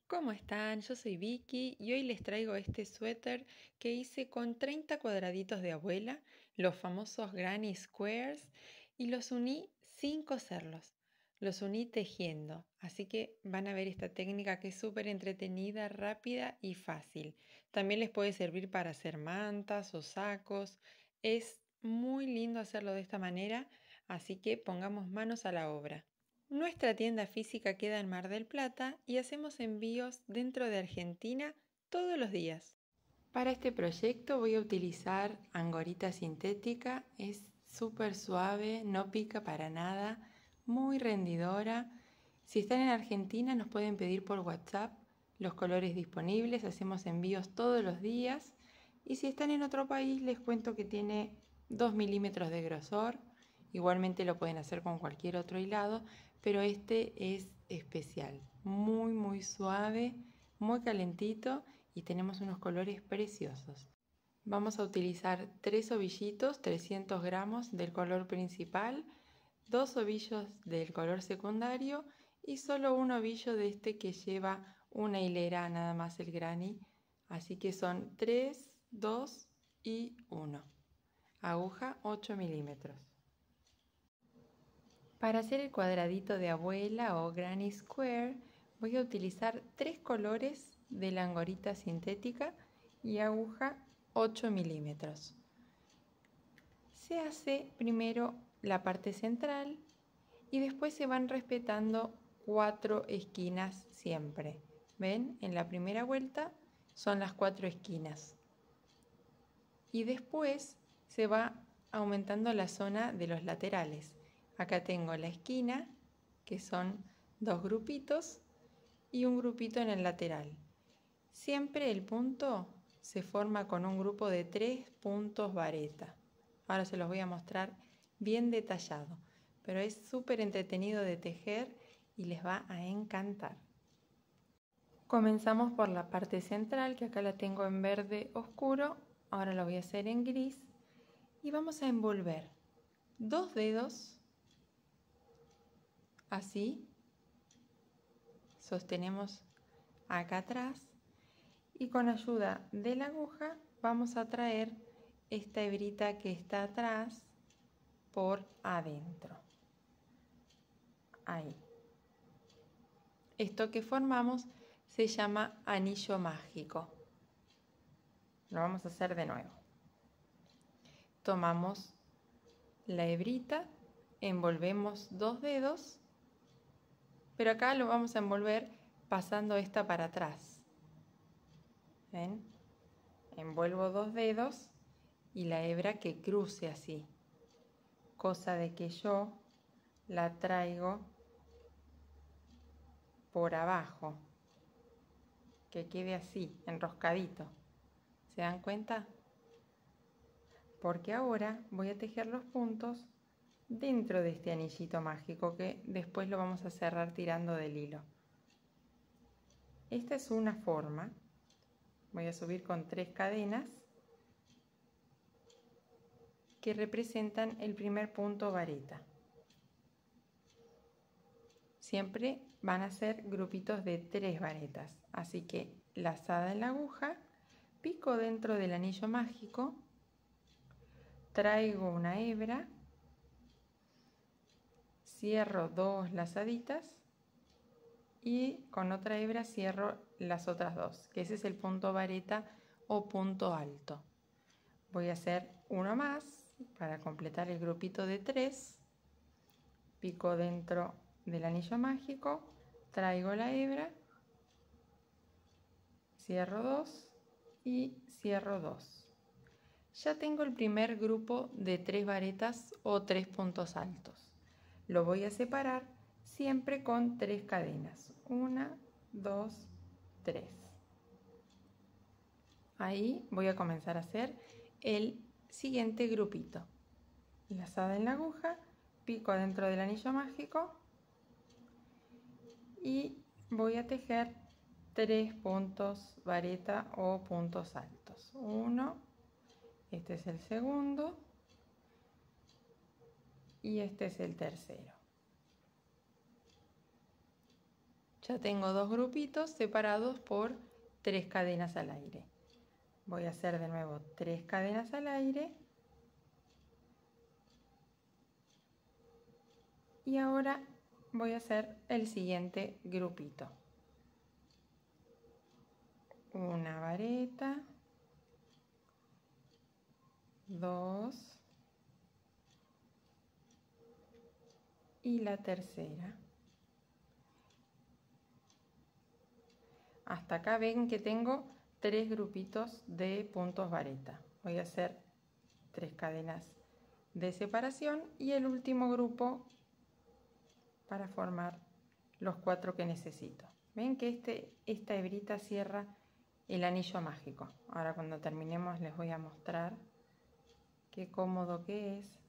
¿Cómo están? Yo soy Vicky y hoy les traigo este suéter que hice con 30 cuadraditos de abuela, los famosos Granny Squares, y los uní sin coserlos. Los uní tejiendo, así que van a ver esta técnica que es súper entretenida, rápida y fácil. También les puede servir para hacer mantas o sacos. Es muy lindo hacerlo de esta manera, así que pongamos manos a la obra. Nuestra tienda física queda en Mar del Plata y hacemos envíos dentro de Argentina todos los días. Para este proyecto voy a utilizar angorita sintética, es súper suave, no pica para nada, muy rendidora. Si están en Argentina nos pueden pedir por WhatsApp los colores disponibles, hacemos envíos todos los días. Y si están en otro país les cuento que tiene 2 milímetros de grosor. Igualmente lo pueden hacer con cualquier otro hilado, pero este es especial, muy suave, muy calentito y tenemos unos colores preciosos. Vamos a utilizar 3 ovillitos, 300 gramos del color principal, 2 ovillos del color secundario y solo un ovillo de este que lleva una hilera nada más el granny. Así que son 3, 2 y 1. Aguja 8 milímetros. Para hacer el cuadradito de abuela o granny square voy a utilizar 3 colores de la angorita sintética y aguja 8 milímetros. Se hace primero la parte central y después se van respetando 4 esquinas siempre. ¿Ven? En la primera vuelta son las 4 esquinas. Y después se va aumentando la zona de los laterales. Acá tengo la esquina, que son 2 grupitos, y un grupito en el lateral. Siempre el punto se forma con un grupo de 3 puntos vareta. Ahora se los voy a mostrar bien detallado, pero es súper entretenido de tejer y les va a encantar. Comenzamos por la parte central, que acá la tengo en verde oscuro, ahora lo voy a hacer en gris y vamos a envolver 2 dedos, así, sostenemos acá atrás y con ayuda de la aguja vamos a traer esta hebrita que está atrás por adentro. Ahí. Esto que formamos se llama anillo mágico. Lo vamos a hacer de nuevo. Tomamos la hebrita, envolvemos 2 dedos, pero acá lo vamos a envolver pasando esta para atrás. ¿Ven? Envuelvo 2 dedos y la hebra que cruce así, cosa de que yo la traigo por abajo, que quede así, enroscadito. ¿Se dan cuenta? Porque ahora voy a tejer los puntos dentro de este anillito mágico que después lo vamos a cerrar tirando del hilo. Esta es una forma. Voy a subir con 3 cadenas que representan el primer punto vareta. Siempre van a ser grupitos de 3 varetas, así que lazada en la aguja, pico dentro del anillo mágico, traigo una hebra, cierro 2 lazaditas y con otra hebra cierro las otras 2, que ese es el punto vareta o punto alto. Voy a hacer uno más para completar el grupito de 3, pico dentro del anillo mágico, traigo la hebra, cierro 2 y cierro 2. Ya tengo el primer grupo de 3 varetas o 3 puntos altos. Lo voy a separar siempre con 3 cadenas. 1, 2, 3. Ahí voy a comenzar a hacer el siguiente grupito. Lazada en la aguja, pico adentro del anillo mágico y voy a tejer 3 puntos vareta o puntos altos. 1, este es el segundo y este es el tercero. Ya tengo dos grupitos separados por 3 cadenas al aire. Voy a hacer de nuevo 3 cadenas al aire. Y ahora voy a hacer el siguiente grupito. Una vareta, 2 y la tercera. Hasta acá ven que tengo 3 grupitos de puntos vareta. Voy a hacer 3 cadenas de separación y el último grupo para formar los 4 que necesito. Ven que esta hebrita cierra el anillo mágico. Ahora cuando terminemos les voy a mostrar qué cómodo que es.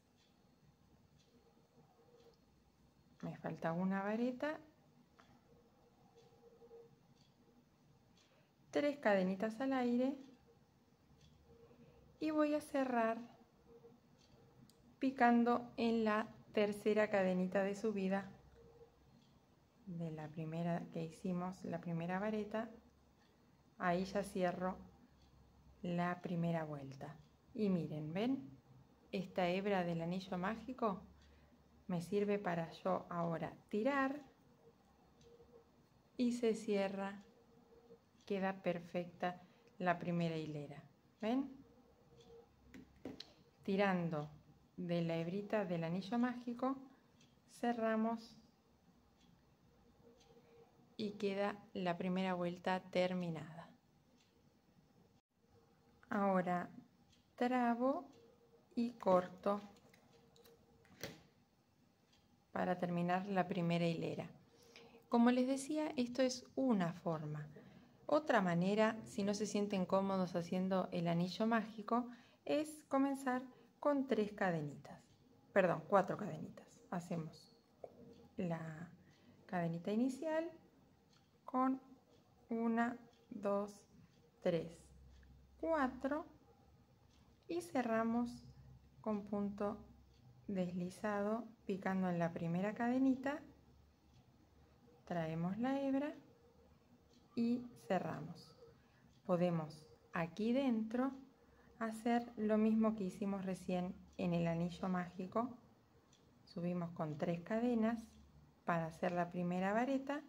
Me falta una vareta, 3 cadenitas al aire y voy a cerrar picando en la tercera cadenita de subida de la primera que hicimos, la primera vareta. Ahí ya cierro la primera vuelta. Y miren, ¿ven? Esta hebra del anillo mágico me sirve para yo ahora tirar y se cierra, queda perfecta la primera hilera. ¿Ven? Tirando de la hebrita del anillo mágico, cerramos y queda la primera vuelta terminada. Ahora trabo y corto para terminar la primera hilera. Como les decía, esto es una forma. Otra manera, si no se sienten cómodos haciendo el anillo mágico, es comenzar con 3 cadenitas. Perdón, 4 cadenitas. Hacemos la cadenita inicial con 1, 2, 3, 4 y cerramos con punto deslizado picando en la primera cadenita, traemos la hebra y cerramos. Podemos aquí dentro hacer lo mismo que hicimos recién en el anillo mágico. Subimos con 3 cadenas para hacer la primera vareta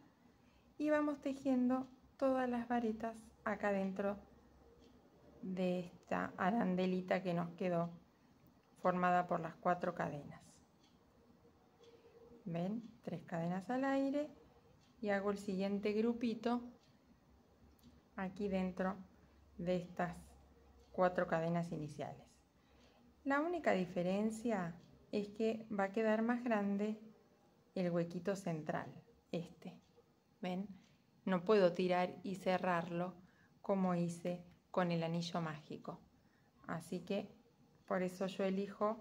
y vamos tejiendo todas las varetas acá dentro de esta arandelita que nos quedó formada por las 4 cadenas. ¿Ven? 3 cadenas al aire y hago el siguiente grupito aquí dentro de estas 4 cadenas iniciales. La única diferencia es que va a quedar más grande el huequito central, ¿ven? No puedo tirar y cerrarlo como hice con el anillo mágico. Así que por eso yo elijo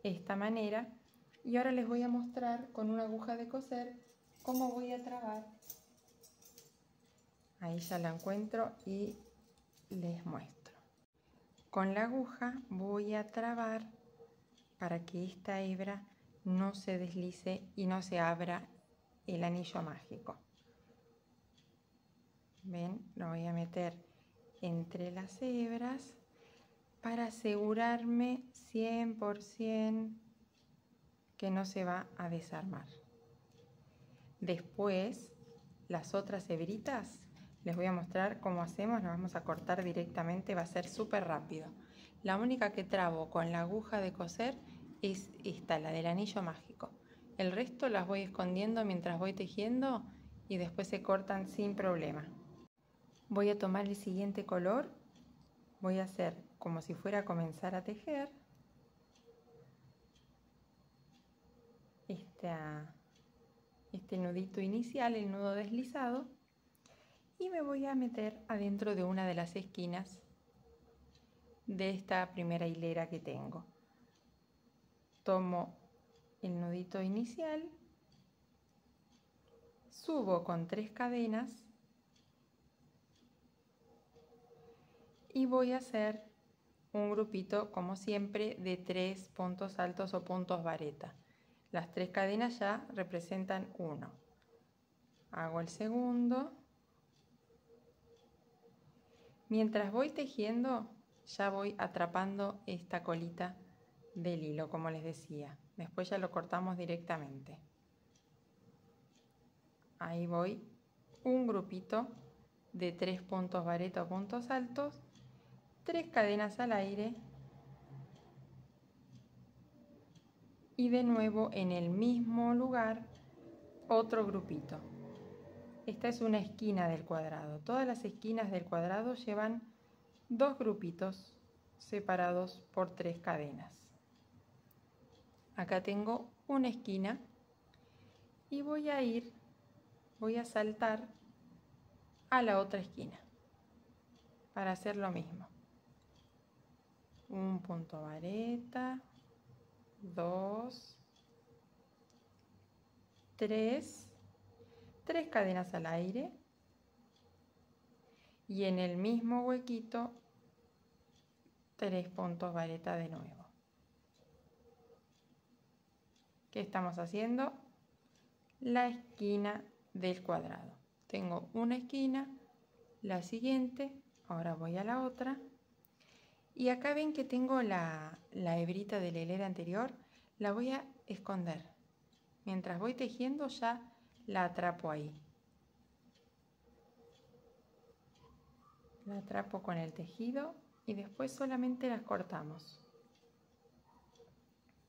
esta manera. Y ahora les voy a mostrar con una aguja de coser cómo voy a trabar. Ahí ya la encuentro y les muestro. Con la aguja voy a trabar para que esta hebra no se deslice y no se abra el anillo mágico. ¿Ven? Lo voy a meter entre las hebras para asegurarme 100% que no se va a desarmar. Después, las otras hebritas, les voy a mostrar cómo hacemos. Las vamos a cortar directamente, va a ser súper rápido. La única que trabo con la aguja de coser es esta, la del anillo mágico. El resto las voy escondiendo mientras voy tejiendo y después se cortan sin problema. Voy a tomar el siguiente color, voy a hacer como si fuera a comenzar a tejer. Este nudito inicial, el nudo deslizado, y me voy a meter adentro de una de las esquinas de esta primera hilera que tengo. Tomo el nudito inicial, subo con 3 cadenas y voy a hacer un grupito como siempre de 3 puntos altos o puntos vareta. Las 3 cadenas ya representan 1, Hago el segundo. Mientras voy tejiendo, ya voy atrapando esta colita del hilo, como les decía. Después ya lo cortamos directamente. Ahí voy, un grupito de 3 puntos vareta o puntos altos, 3 cadenas al aire y de nuevo en el mismo lugar otro grupito. Esta es una esquina del cuadrado. Todas las esquinas del cuadrado llevan 2 grupitos separados por 3 cadenas. Acá tengo una esquina y voy a saltar a la otra esquina para hacer lo mismo. Un punto vareta, 2, 3 cadenas al aire y en el mismo huequito 3 puntos vareta de nuevo. ¿Qué estamos haciendo? La esquina del cuadrado. Tengo una esquina, la siguiente, ahora voy a la otra. Y acá ven que tengo la hebrita de la hilera anterior, la voy a esconder. Mientras voy tejiendo ya la atrapo ahí. La atrapo con el tejido y después solamente las cortamos.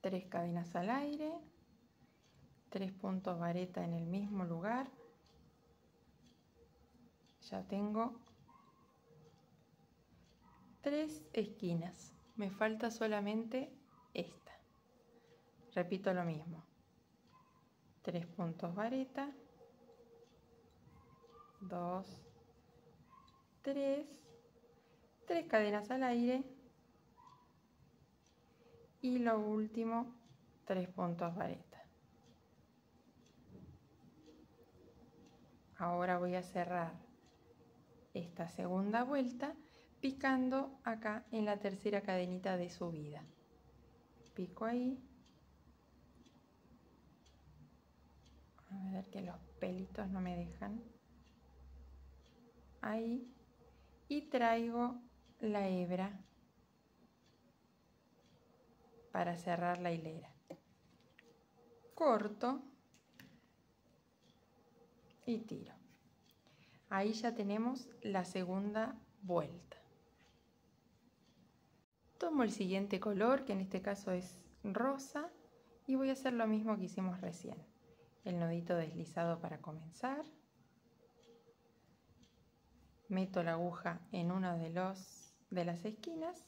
3 cadenas al aire, 3 puntos vareta en el mismo lugar. Ya tengo 3 esquinas. Me falta solamente esta. Repito lo mismo. 3 puntos vareta, 2, 3 cadenas al aire y lo último 3 puntos vareta. Ahora voy a cerrar esta segunda vuelta picando acá en la tercera cadenita de subida. Pico ahí. A ver que los pelitos no me dejan. Ahí. Y traigo la hebra para cerrar la hilera. Corto y tiro. Ahí ya tenemos la segunda vuelta. Tomo el siguiente color, que en este caso es rosa, y voy a hacer lo mismo que hicimos recién. El nudito deslizado para comenzar. Meto la aguja en uno de las esquinas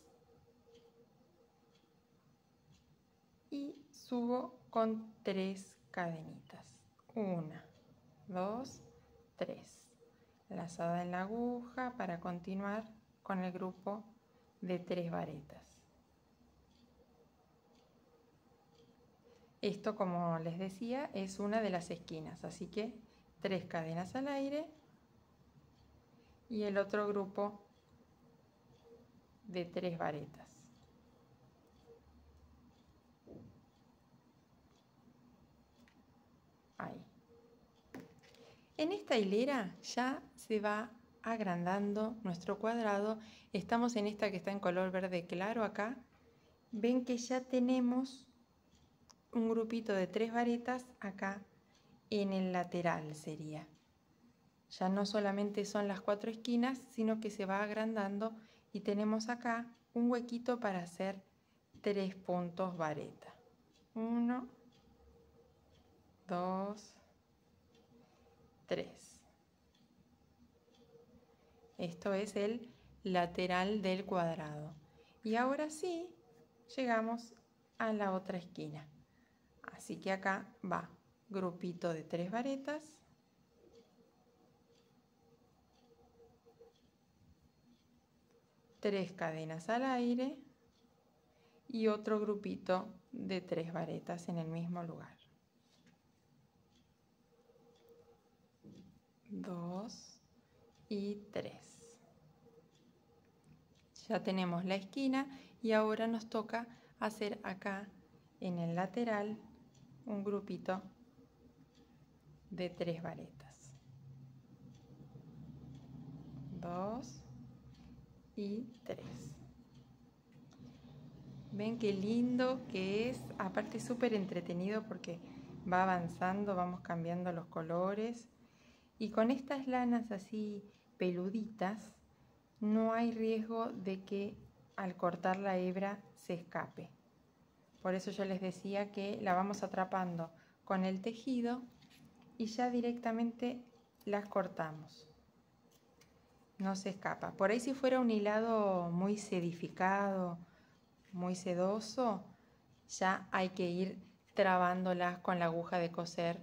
y subo con 3 cadenitas. 1, 2, 3. Lazada en la aguja para continuar con el grupo de 3 varetas. Esto, como les decía, es una de las esquinas, así que 3 cadenas al aire y el otro grupo de 3 varetas. Ahí. En esta hilera ya se va agrandando nuestro cuadrado. Estamos en esta que está en color verde claro acá. Ven que ya tenemos un grupito de 3 varetas acá en el lateral sería. Ya no solamente son las 4 esquinas, sino que se va agrandando y tenemos acá un huequito para hacer 3 puntos vareta. 1, 2, 3. Esto es el lateral del cuadrado. Y ahora sí, llegamos a la otra esquina. Así que acá va grupito de 3 varetas. Tres cadenas al aire y otro grupito de 3 varetas en el mismo lugar. 2 y 3. Ya tenemos la esquina y ahora nos toca hacer acá en el lateral un grupito de 3 varetas. 2 y 3. Ven qué lindo que es, aparte es súper entretenido porque va avanzando, vamos cambiando los colores y con estas lanas así peluditas no hay riesgo de que al cortar la hebra se escape. Por eso yo les decía que la vamos atrapando con el tejido y ya directamente las cortamos. No se escapa. Por ahí si fuera un hilado muy sedificado, muy sedoso, ya hay que ir trabándolas con la aguja de coser.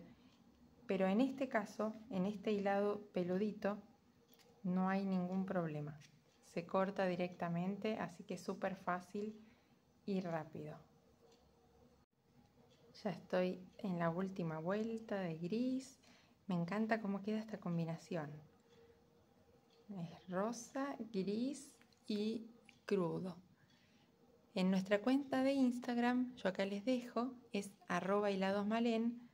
Pero en este caso, en este hilado peludito, no hay ningún problema. Se corta directamente, así que es súper fácil y rápido. Ya estoy en la última vuelta de gris. Me encanta cómo queda esta combinación. Es rosa, gris y crudo. En nuestra cuenta de Instagram, yo acá les dejo, es @hiladosmalén.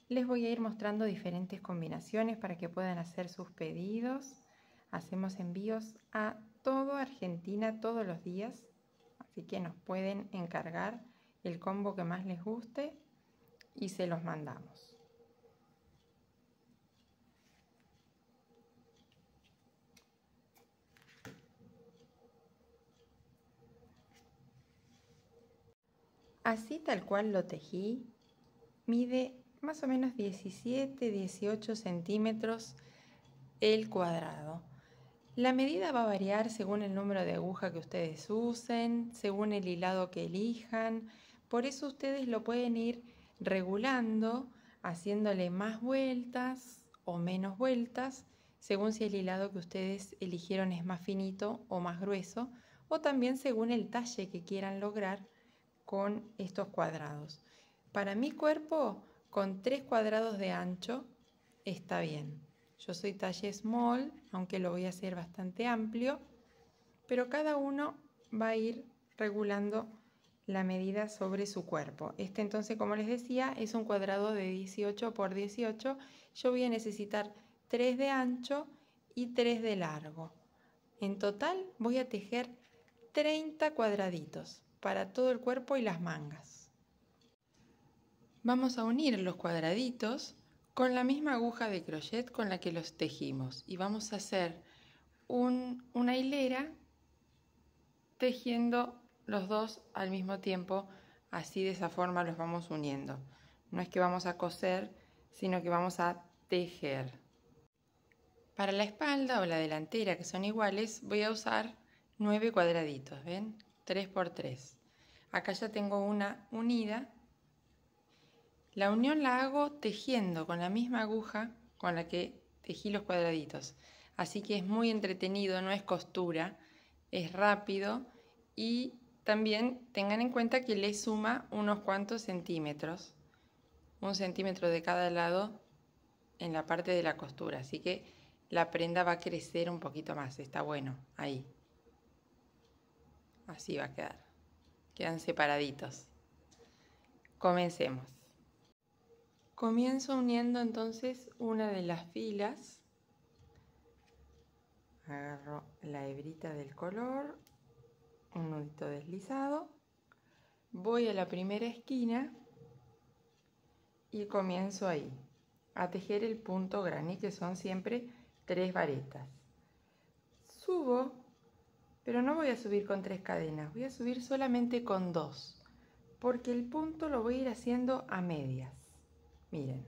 Les voy a ir mostrando diferentes combinaciones para que puedan hacer sus pedidos. Hacemos envíos a toda Argentina todos los días, así que nos pueden encargar el combo que más les guste y se los mandamos. Así tal cual lo tejí, mide más o menos 17-18 centímetros el cuadrado. La medida va a variar según el número de aguja que ustedes usen, según el hilado que elijan. Por eso ustedes lo pueden ir regulando, haciéndole más vueltas o menos vueltas, según si el hilado que ustedes eligieron es más finito o más grueso, o también según el talle que quieran lograr con estos cuadrados. Para mi cuerpo, con 3 cuadrados de ancho está bien. Yo soy talle small, aunque lo voy a hacer bastante amplio, pero cada uno va a ir regulando la medida sobre su cuerpo. Este entonces, como les decía, es un cuadrado de 18 por 18. Yo voy a necesitar 3 de ancho y 3 de largo. En total voy a tejer 30 cuadraditos para todo el cuerpo y las mangas. Vamos a unir los cuadraditos con la misma aguja de crochet con la que los tejimos y vamos a hacer una hilera tejiendo los dos al mismo tiempo, así de esa forma los vamos uniendo. No es que vamos a coser, sino que vamos a tejer. Para la espalda o la delantera, que son iguales, voy a usar 9 cuadraditos, ¿ven? 3 por 3. Acá ya tengo una unida. La unión la hago tejiendo con la misma aguja con la que tejí los cuadraditos. Así que es muy entretenido, no es costura, es rápido y también tengan en cuenta que le suma unos cuantos centímetros, 1 centímetro de cada lado en la parte de la costura. Así que la prenda va a crecer un poquito más, está bueno, ahí. Así va a quedar. Quedan separaditos. Comencemos. Comienzo uniendo entonces una de las filas. Agarro la hebrita del color, un nudito deslizado. Voy a la primera esquina y comienzo ahí a tejer el punto granny, que son siempre 3 varetas. Subo, pero no voy a subir con 3 cadenas, voy a subir solamente con 2, porque el punto lo voy a ir haciendo a medias. Miren,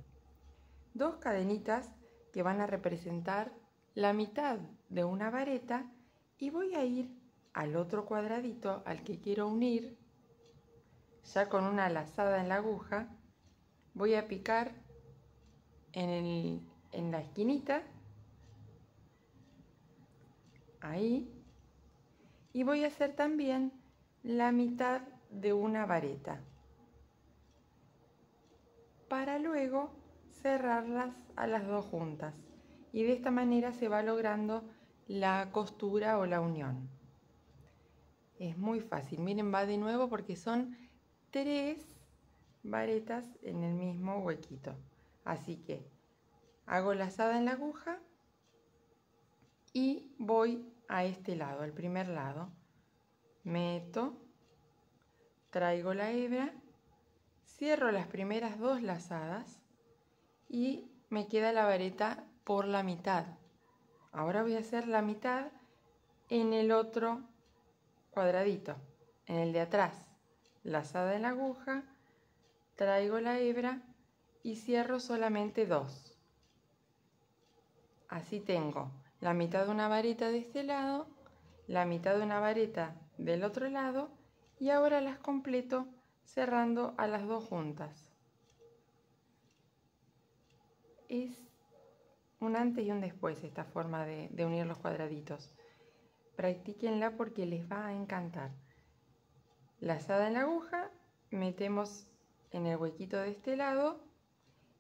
2 cadenitas que van a representar la mitad de una vareta y voy a ir al otro cuadradito al que quiero unir, ya con una lazada en la aguja, voy a picar en la esquinita, ahí, y voy a hacer también la mitad de una vareta, para luego cerrarlas a las dos juntas. Y de esta manera se va logrando la costura o la unión. Es muy fácil. Miren, va de nuevo porque son 3 varetas en el mismo huequito. Así que hago lazada en la aguja y voy a este lado, al primer lado. Meto, traigo la hebra, cierro las primeras 2 lazadas y me queda la vareta por la mitad. Ahora voy a hacer la mitad en el otro cuadradito, en el de atrás. Lazada en la aguja, traigo la hebra y cierro solamente 2. Así tengo la mitad de una vareta de este lado, la mitad de una vareta del otro lado y ahora las completo cerrando a las 2 juntas. Es un antes y un después esta forma de unir los cuadraditos. Practíquenla porque les va a encantar. Lazada en la aguja, metemos en el huequito de este lado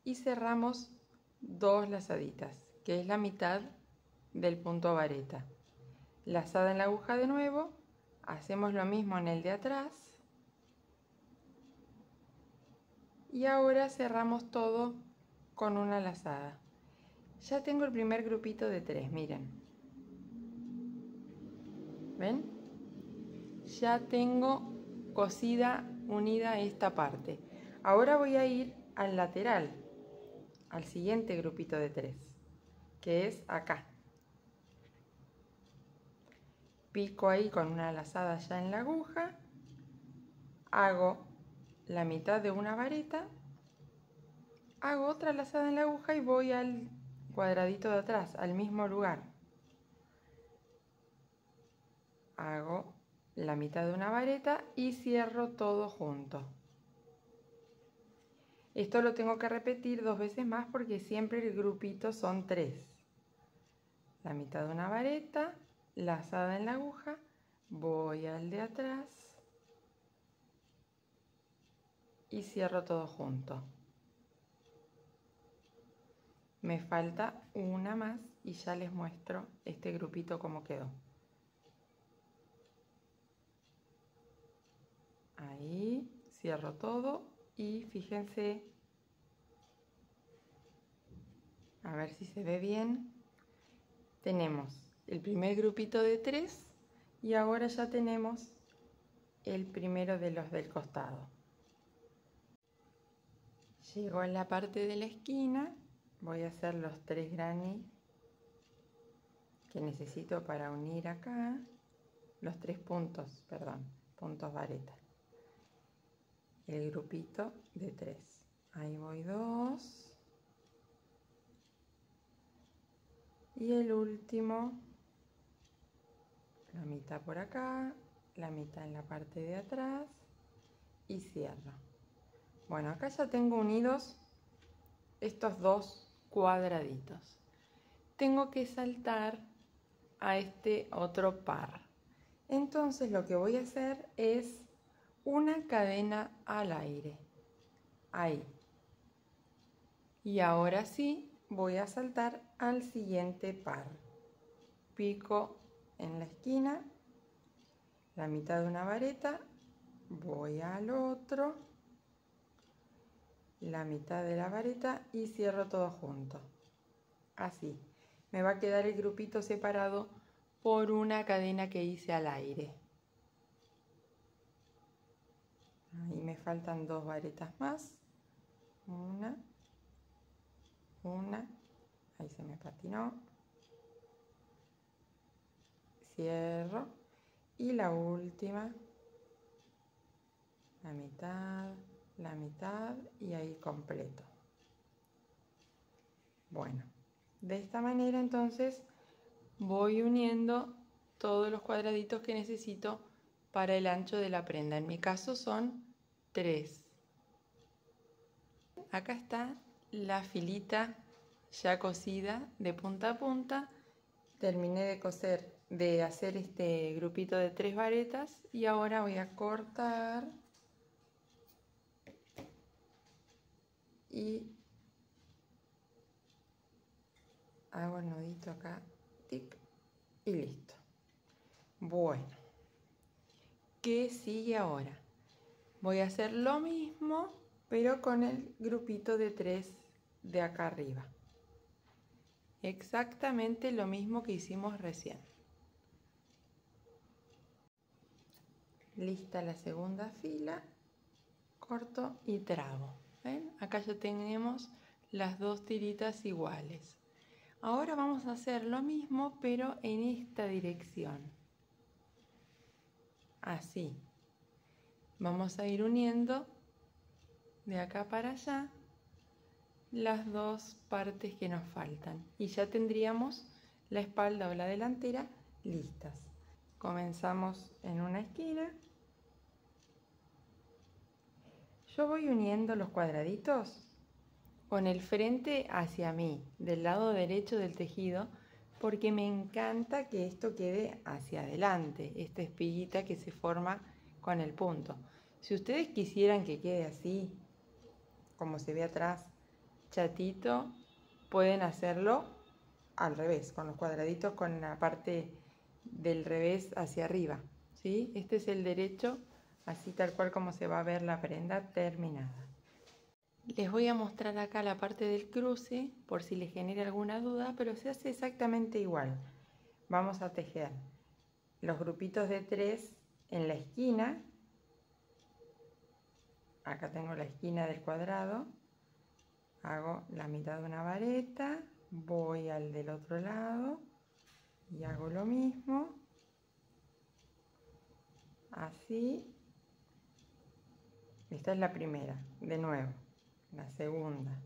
y cerramos 2 lazaditas, que es la mitad del punto vareta. Lazada en la aguja de nuevo, hacemos lo mismo en el de atrás y ahora cerramos todo con una lazada. Ya tengo el primer grupito de 3, miren. ¿Ven? Ya tengo cosida, unida esta parte. Ahora voy a ir al lateral, al siguiente grupito de 3, que es acá. Pico ahí con una lazada ya en la aguja, hago la mitad de una vareta, hago otra lazada en la aguja y voy al cuadradito de atrás, al mismo lugar. Hago la mitad de una vareta y cierro todo junto. Esto lo tengo que repetir 2 veces más porque siempre el grupito son 3. La mitad de una vareta, lazada en la aguja, voy al de atrás y cierro todo junto. Me falta una más y ya les muestro este grupito cómo quedó. Ahí cierro todo y fíjense, a ver si se ve bien. Tenemos el primer grupito de 3 y ahora ya tenemos el primero de los del costado. Llego a la parte de la esquina, voy a hacer los 3 granny que necesito para unir acá, los 3 puntos, perdón, puntos vareta. El grupito de 3. Ahí voy 2. Y el último, la mitad por acá, la mitad en la parte de atrás y cierro. Bueno, acá ya tengo unidos estos 2 cuadraditos. Tengo que saltar a este otro par. Entonces lo que voy a hacer es una cadena al aire. Ahí. Y ahora sí voy a saltar al siguiente par. Pico en la esquina, la mitad de una vareta, voy al otro, la mitad de la vareta y cierro todo junto. Así. Me va a quedar el grupito separado por una cadena que hice al aire. Ahí me faltan 2 varetas más. Una, ahí se me patinó. Cierro. Y la última, la mitad y ahí completo. Bueno, de esta manera entonces voy uniendo todos los cuadraditos que necesito para el ancho de la prenda. En mi caso son 3. Acá está la filita ya cosida de punta a punta. Terminé de hacer este grupito de 3 varetas y ahora voy a cortar y hago el nudito acá, tic, y listo. Bueno, ¿qué sigue ahora? Voy a hacer lo mismo, pero con el grupito de 3 de acá arriba. exactamente lo mismo que hicimos recién. Lista la segunda fila, corto y trago. ¿Ven? Acá ya tenemos las dos tiritas iguales. Ahora vamos a hacer lo mismo, pero en esta dirección. Así. Vamos a ir uniendo de acá para allá las dos partes que nos faltan. Y ya tendríamos la espalda o la delantera listas. Comenzamos en una esquina. Yo voy uniendo los cuadraditos con el frente hacia mí, del lado derecho del tejido, porque me encanta que esto quede hacia adelante, esta espiguita que se forma con el punto. Si ustedes quisieran que quede así, como se ve atrás, chatito, pueden hacerlo al revés, con los cuadraditos con la parte del revés hacia arriba, ¿sí? Este es el derecho, así tal cual como se va a ver la prenda terminada. Les voy a mostrar acá la parte del cruce por si les genera alguna duda, pero se hace exactamente igual. Vamos a tejer los grupitos de 3 en la esquina. Acá tengo la esquina del cuadrado. Hago la mitad de una vareta, voy al del otro lado y hago lo mismo. Así. Esta es la primera, de nuevo. La segunda.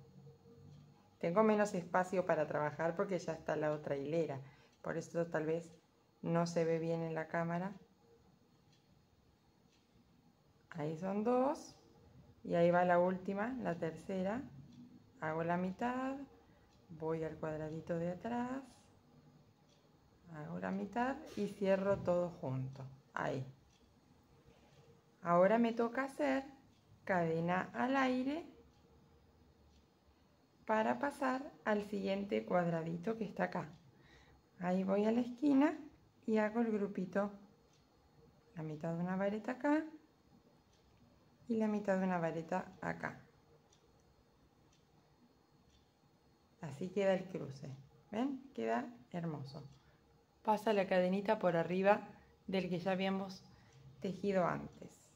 Tengo menos espacio para trabajar porque ya está la otra hilera, por eso tal vez no se ve bien en la cámara. Ahí son 2 y ahí va la última, la tercera. Hago la mitad, voy al cuadradito de atrás, hago la mitad y cierro todo junto. Ahí. Ahora me toca hacer cadena al aire para pasar al siguiente cuadradito que está acá. Ahí voy a la esquina y hago el grupito, la mitad de una vareta acá y la mitad de una vareta acá. Así queda el cruce. ¿Ven? Queda hermoso. Pasa la cadenita por arriba del que ya habíamos tejido antes.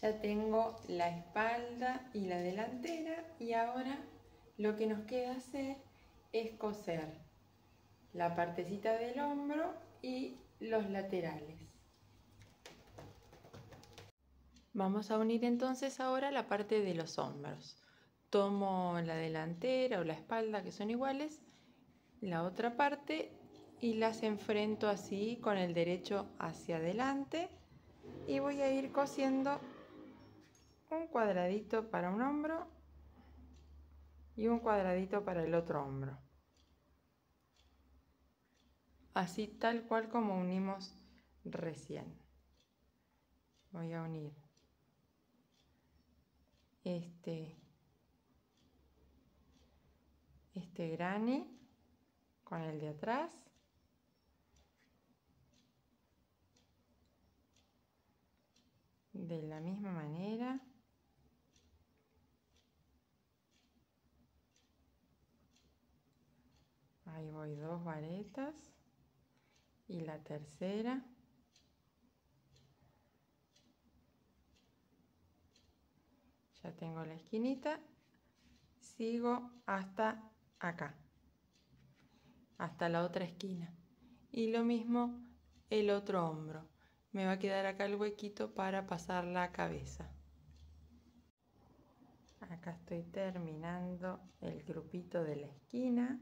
Ya tengo la espalda y la delantera y ahora lo que nos queda hacer es coser la partecita del hombro y los laterales. Vamos a unir entonces ahora la parte de los hombros. Tomo la delantera o la espalda, que son iguales, la otra parte y las enfrento así con el derecho hacia adelante y voy a ir cosiendo un cuadradito para un hombro y un cuadradito para el otro hombro. Así tal cual como unimos recién. Voy a unir este granny con el de atrás. De la misma manera. Ahí voy 2 varetas y la tercera. Ya tengo la esquinita. Sigo hasta acá, hasta la otra esquina. Y lo mismo el otro hombro. Me va a quedar acá el huequito para pasar la cabeza. Acá estoy terminando el grupito de la esquina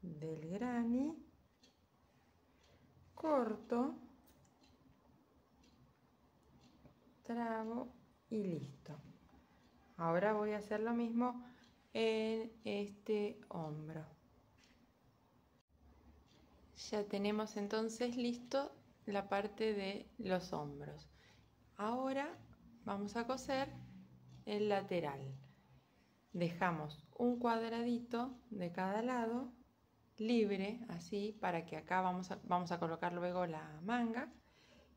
del granny. Corto, trago y listo. Ahora voy a hacer lo mismo en este hombro. Ya tenemos entonces listo la parte de los hombros. Ahora vamos a coser el lateral. Dejamos un cuadradito de cada lado libre, así, para que acá vamos a colocar luego la manga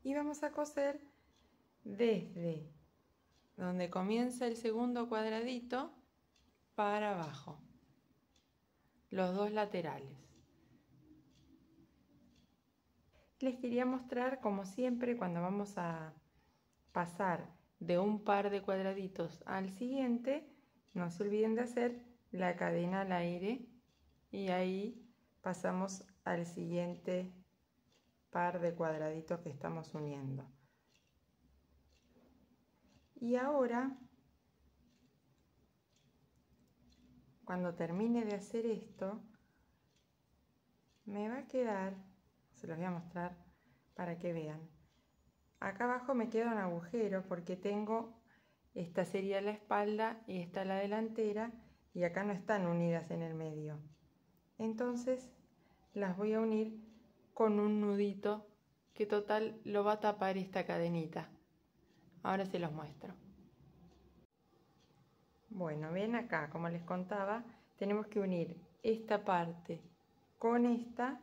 y vamos a coser desde donde comienza el segundo cuadradito para abajo. los dos laterales. Les quería mostrar, como siempre, cuando vamos a pasar de un par de cuadraditos al siguiente, no se olviden de hacer la cadena al aire y ahí pasamos al siguiente par de cuadraditos que estamos uniendo. Y ahora, cuando termine de hacer esto, me va a quedar, se los voy a mostrar para que vean. Acá abajo me queda un agujero porque tengo, esta sería la espalda y esta la delantera, y acá no están unidas en el medio. Entonces las voy a unir con un nudito que total lo va a tapar esta cadenita. Ahora se los muestro. Bueno, ven acá, como les contaba, tenemos que unir esta parte con esta,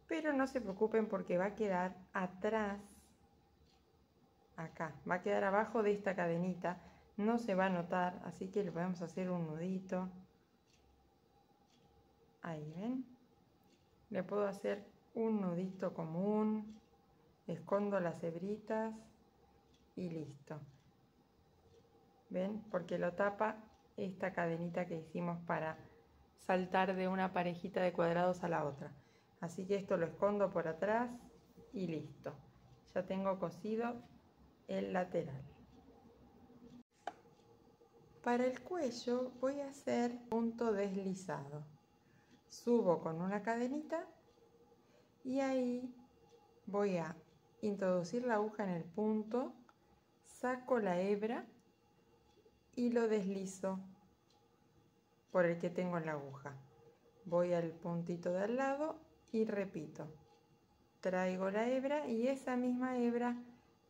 pero no se preocupen porque va a quedar atrás, acá, va a quedar abajo de esta cadenita, no se va a notar, así que le podemos hacer un nudito. Ahí ven, le puedo hacer un nudito común, escondo las hebritas y listo. ¿Ven? Porque lo tapa esta cadenita que hicimos para saltar de una parejita de cuadrados a la otra. Así que esto lo escondo por atrás y listo. Ya tengo cosido el lateral. Para el cuello voy a hacer punto deslizado. Subo con una cadenita y ahí voy a introducir la aguja en el punto, saco la hebra y lo deslizo por el que tengo la aguja. Voy al puntito de al lado y repito. Traigo la hebra y esa misma hebra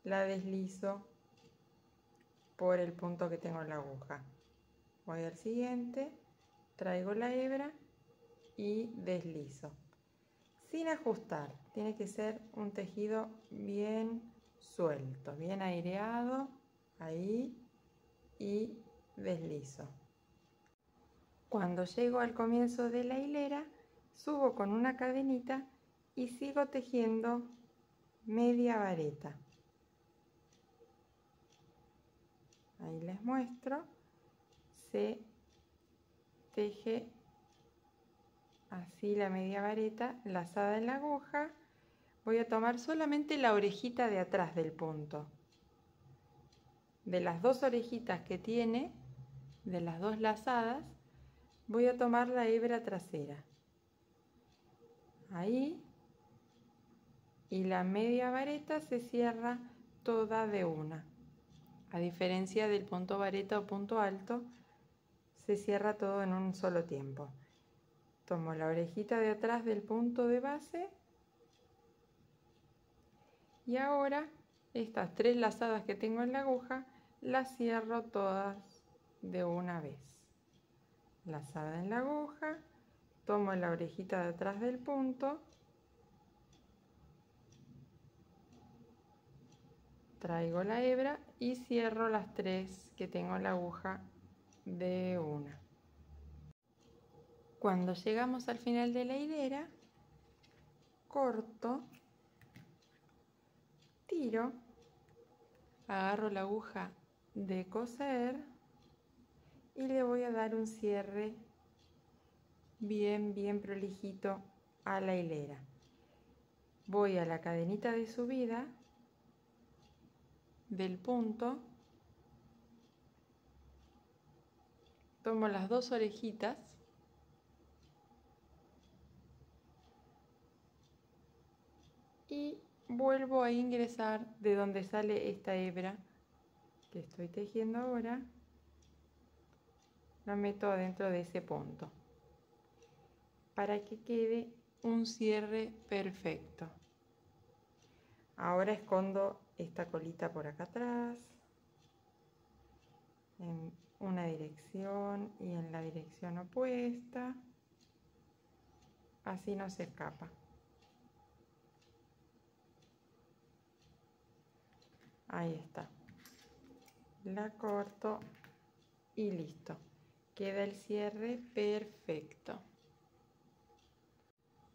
la deslizo por el punto que tengo la aguja. Voy al siguiente, traigo la hebra y deslizo. Sin ajustar, tiene que ser un tejido bien suelto, bien aireado, ahí, y deslizo. Cuando llego al comienzo de la hilera, subo con una cadenita y sigo tejiendo media vareta. Ahí les muestro, se teje así la media vareta lazada en la aguja. Voy a tomar solamente la orejita de atrás del punto. De las dos orejitas que tiene, de las dos lazadas, voy a tomar la hebra trasera. Ahí, y la media vareta se cierra toda de una. A diferencia del punto vareta o punto alto, se cierra todo en un solo tiempo. Tomo la orejita de atrás del punto de base y ahora estas tres lazadas que tengo en la aguja las cierro todas de una vez. Lazada en la aguja, tomo la orejita de atrás del punto, traigo la hebra y cierro las tres que tengo en la aguja de una. Cuando llegamos al final de la hilera, corto, tiro, agarro la aguja de coser y le voy a dar un cierre bien prolijito a la hilera. Voy a la cadenita de subida del punto, tomo las dos orejitas y vuelvo a ingresar de donde sale esta hebra que estoy tejiendo ahora, la meto adentro de ese punto para que quede un cierre perfecto. Ahora escondo esta colita por acá atrás, en una dirección y en la dirección opuesta, así no se escapa. Ahí está. La corto y listo. Queda el cierre perfecto.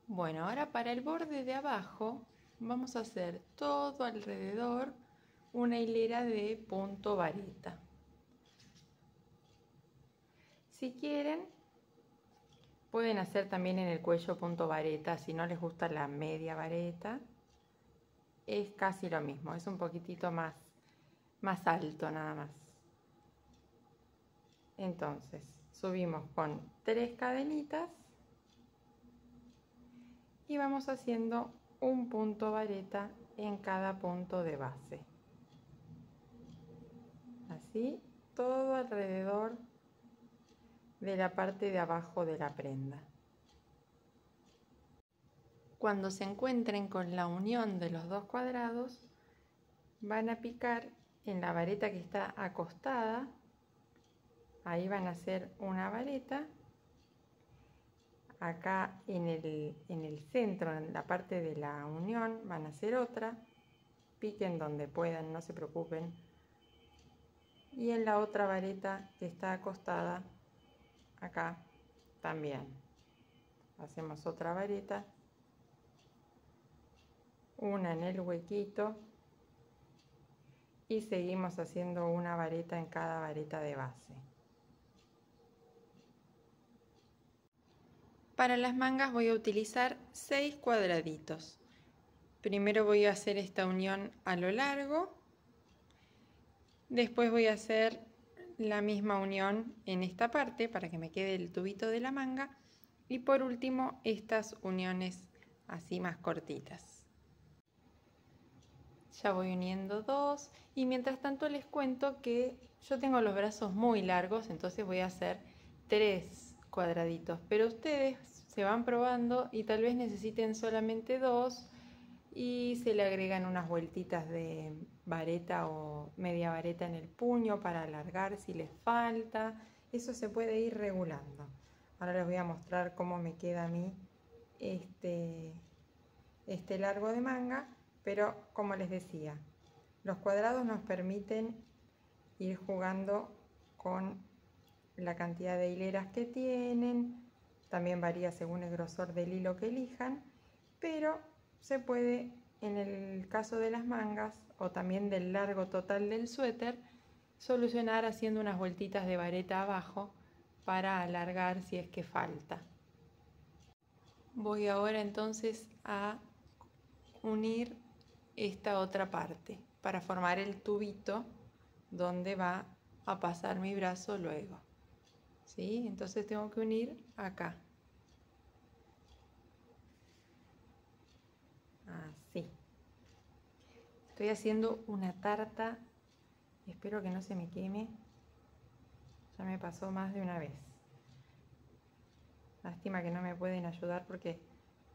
Bueno, ahora para el borde de abajo vamos a hacer todo alrededor una hilera de punto vareta. Si quieren, pueden hacer también en el cuello punto vareta. Si no les gusta la media vareta, es casi lo mismo, es un poquitito más alto nada más. Entonces subimos con 3 cadenitas y vamos haciendo un punto vareta en cada punto de base, así todo alrededor de la parte de abajo de la prenda. Cuando se encuentren con la unión de los dos cuadrados, van a picar en la vareta que está acostada. Ahí van a hacer una vareta. Acá en el centro, en la parte de la unión, van a hacer otra. Piquen donde puedan, no se preocupen. Y en la otra vareta que está acostada, acá también. Hacemos otra vareta. Una en el huequito. Y seguimos haciendo una vareta en cada vareta de base. Para las mangas voy a utilizar 6 cuadraditos. Primero voy a hacer esta unión a lo largo. Después voy a hacer la misma unión en esta parte para que me quede el tubito de la manga. Y por último, estas uniones así más cortitas. Ya voy uniendo 2 y mientras tanto les cuento que yo tengo los brazos muy largos, entonces voy a hacer 3 cuadraditos, pero ustedes se van probando y tal vez necesiten solamente 2 y se le agregan unas vueltitas de vareta o media vareta en el puño para alargar si les falta. Eso se puede ir regulando. Ahora les voy a mostrar cómo me queda a mí este largo de manga, pero como les decía, los cuadrados nos permiten ir jugando con la cantidad de hileras que tienen. También varía según el grosor del hilo que elijan, pero se puede, en el caso de las mangas o también del largo total del suéter, solucionar haciendo unas vueltitas de vareta abajo para alargar si es que falta. Voy ahora entonces a unir esta otra parte para formar el tubito donde va a pasar mi brazo luego. ¿Sí? Entonces tengo que unir acá. Así. Estoy haciendo una tarta. Espero que no se me queme. Ya me pasó más de una vez. Lástima que no me pueden ayudar porque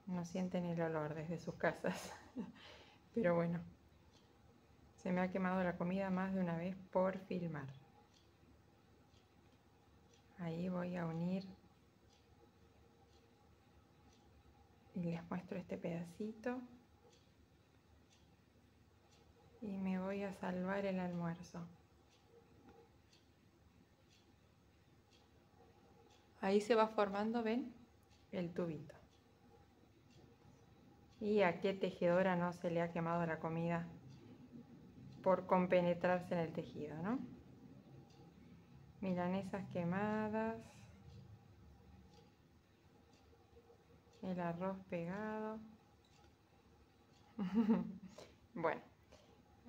no sienten el olor desde sus casas. Pero bueno, se me ha quemado la comida más de una vez por filmar. Ahí voy a unir y les muestro este pedacito. Y me voy a salvar el almuerzo. Ahí se va formando, ¿ven? El tubito. ¿Y a qué tejedora no se le ha quemado la comida por compenetrarse en el tejido, no? Milanesas quemadas. El arroz pegado. Bueno,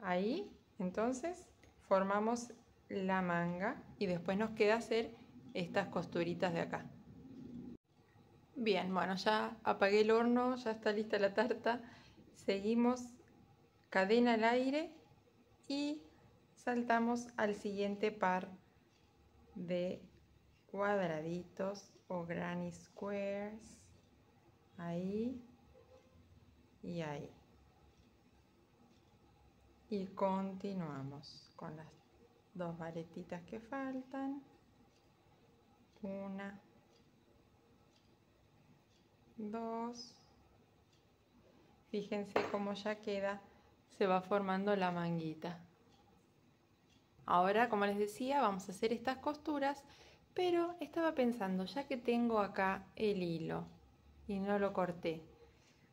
ahí entonces formamos la manga y después nos queda hacer estas costuritas de acá. Bien, bueno, ya apagué el horno, ya está lista la tarta. Seguimos cadena al aire y saltamos al siguiente par de cuadraditos o granny squares. Ahí y ahí. Y continuamos con las 2 varetitas que faltan. 1, 2. Fíjense cómo ya queda, se va formando la manguita. Ahora, como les decía, vamos a hacer estas costuras, pero estaba pensando, ya que tengo acá el hilo y no lo corté.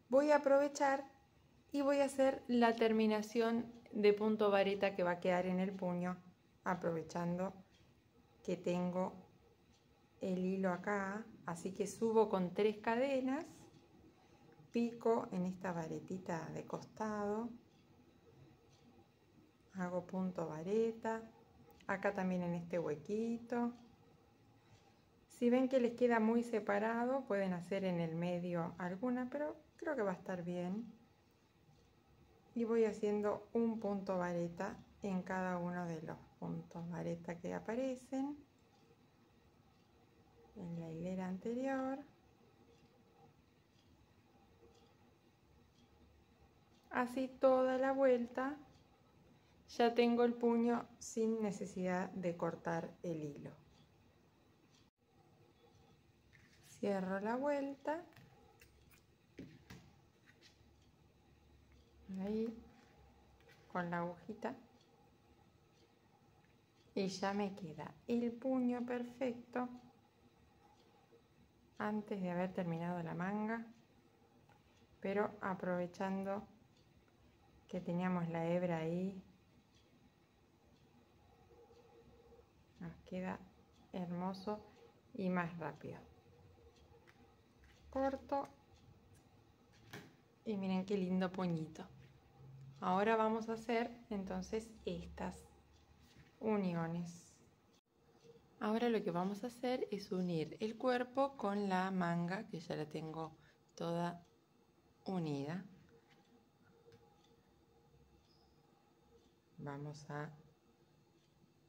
Voy a aprovechar y voy a hacer la terminación de punto vareta que va a quedar en el puño, aprovechando que tengo el hilo acá, así que subo con 3 cadenas, pico en esta varetita de costado, hago punto vareta, acá también en este huequito. Si ven que les queda muy separado, pueden hacer en el medio alguna, pero creo que va a estar bien. Y voy haciendo un punto vareta en cada uno de los puntos vareta que aparecen en la hilera anterior. Así toda la vuelta. Ya tengo el puño sin necesidad de cortar el hilo. Cierro la vuelta. Ahí, con la agujita. Y ya me queda el puño perfecto antes de haber terminado la manga, pero aprovechando que teníamos la hebra ahí, nos queda hermoso y más rápido. Corto y miren qué lindo puñito. Ahora vamos a hacer entonces estas uniones. Ahora lo que vamos a hacer es unir el cuerpo con la manga, que ya la tengo toda unida. Vamos a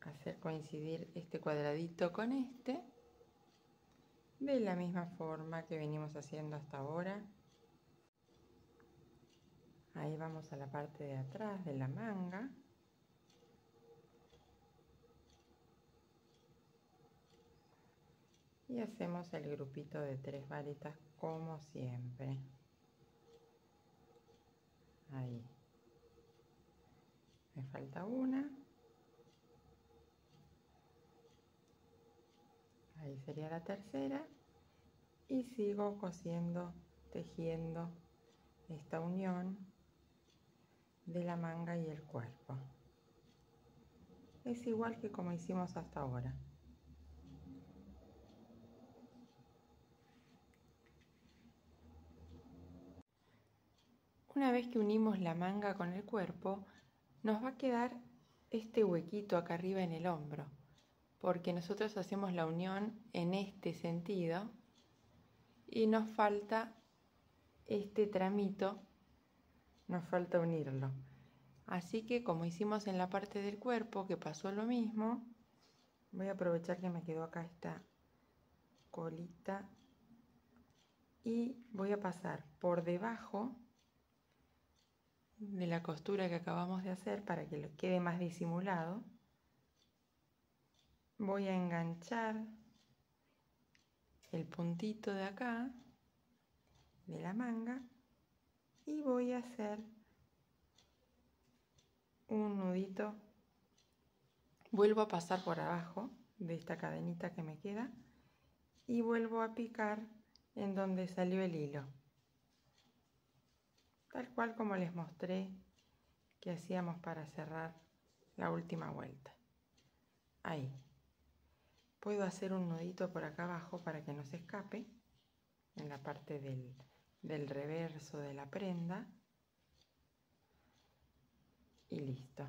hacer coincidir este cuadradito con este, de la misma forma que venimos haciendo hasta ahora. Ahí vamos a la parte de atrás de la manga. Y hacemos el grupito de 3 varitas como siempre. Ahí. Me falta una. Ahí sería la tercera. Y sigo cosiendo, tejiendo esta unión de la manga y el cuerpo. Es igual que como hicimos hasta ahora. Una vez que unimos la manga con el cuerpo, nos va a quedar este huequito acá arriba en el hombro, porque nosotros hacemos la unión en este sentido y nos falta este tramito, nos falta unirlo. Así que como hicimos en la parte del cuerpo, que pasó lo mismo, voy a aprovechar que me quedó acá esta colita y voy a pasar por debajo de la costura que acabamos de hacer para que lo quede más disimulado. Voy a enganchar el puntito de acá de la manga y voy a hacer un nudito. Vuelvo a pasar por abajo de esta cadenita que me queda y vuelvo a picar en donde salió el hilo, tal cual como les mostré que hacíamos para cerrar la última vuelta. Ahí. Puedo hacer un nudito por acá abajo para que no se escape en la parte del reverso de la prenda y listo.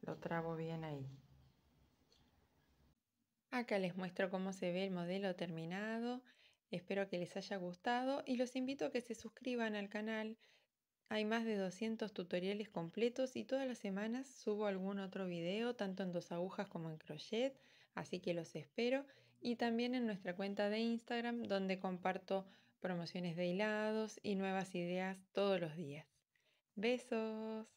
Lo trabo bien ahí. Acá les muestro cómo se ve el modelo terminado. Espero que les haya gustado y los invito a que se suscriban al canal. Hay más de 200 tutoriales completos y todas las semanas subo algún otro video, tanto en 2 agujas como en crochet, así que los espero. Y también en nuestra cuenta de Instagram, donde comparto promociones de hilados y nuevas ideas todos los días. ¡Besos!